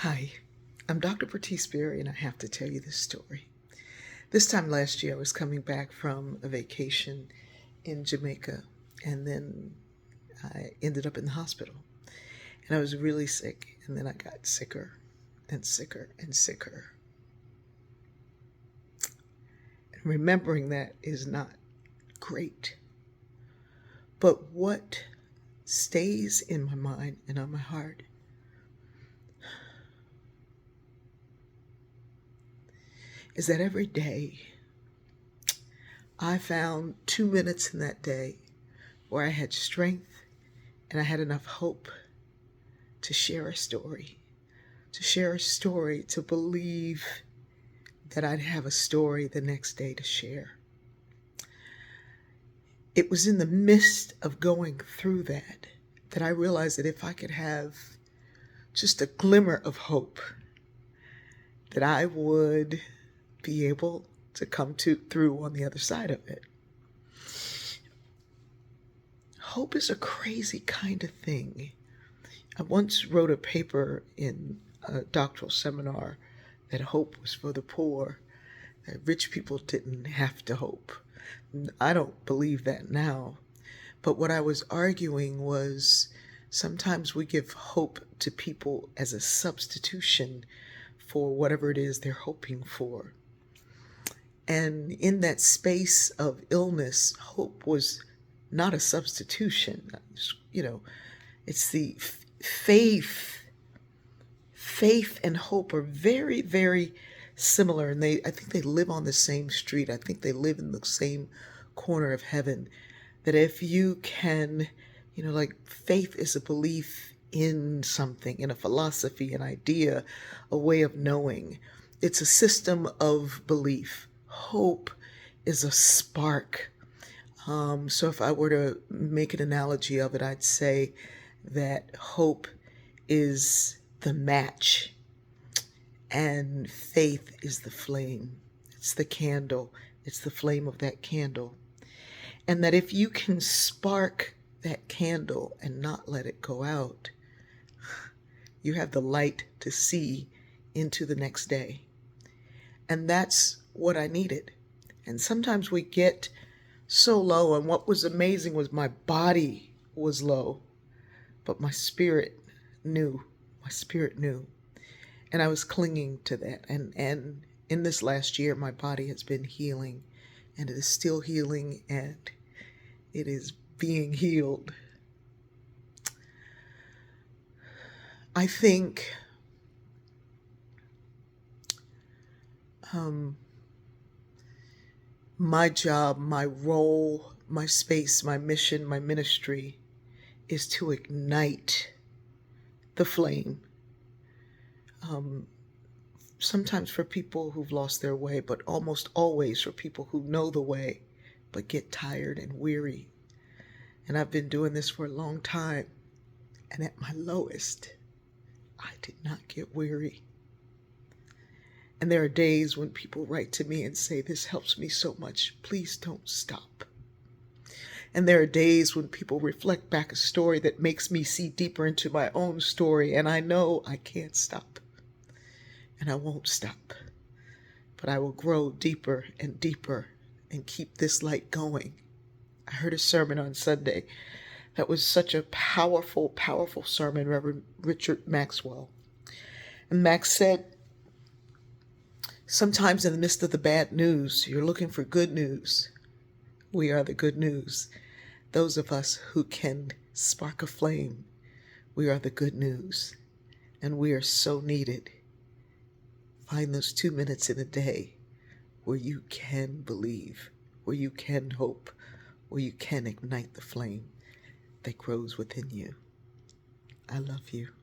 Hi, I'm Dr. Bertice Berry, and I have to tell you this story. This time last year, I was coming back from a vacation in Jamaica, and then I ended up in the hospital. And I was really sick, and then I got sicker and sicker and sicker. And remembering that is not great. But what stays in my mind and on my heart is that every day I found 2 minutes in that day where I had strength and I had enough hope to share a story, to believe that I'd have a story the next day to share. It was in the midst of going through that I realized that if I could have just a glimmer of hope, that I would be able to through on the other side of it. Hope is a crazy kind of thing. I once wrote a paper in a doctoral seminar that hope was for the poor, that rich people didn't have to hope. I don't believe that now. But what I was arguing was sometimes we give hope to people as a substitution for whatever it is they're hoping for. And in that space of illness, hope was not a substitution. It's the faith. Faith and hope are very, very similar, and I think they live on the same street. I think they live in the same corner of heaven. That if you can, like faith is a belief in something, in a philosophy, an idea, a way of knowing. It's a system of belief. Hope is a spark. So if I were to make an analogy of it, I'd say that hope is the match and faith is the flame. It's the candle. It's the flame of that candle. And that if you can spark that candle and not let it go out, you have the light to see into the next day. And that's what I needed. And sometimes we get so low, and what was amazing was my body was low, but my spirit knew. My spirit knew. And I was clinging to that. And in this last year, my body has been healing, and it is still healing, and it is being healed. I think my job, my role, my space, my mission, my ministry is to ignite the flame. Sometimes for people who've lost their way, but almost always for people who know the way, but get tired and weary. And I've been doing this for a long time. And at my lowest, I did not get weary. And there are days when people write to me and say, "This helps me so much. Please don't stop." And there are days when people reflect back a story that makes me see deeper into my own story. And I know I can't stop. And I won't stop. But I will grow deeper and deeper and keep this light going. I heard a sermon on Sunday that was such a powerful, powerful sermon, Reverend Richard Maxwell. And Max said, sometimes in the midst of the bad news, you're looking for good news. We are the good news. Those of us who can spark a flame, we are the good news. And we are so needed. Find those 2 minutes in a day where you can believe, where you can hope, where you can ignite the flame that grows within you. I love you.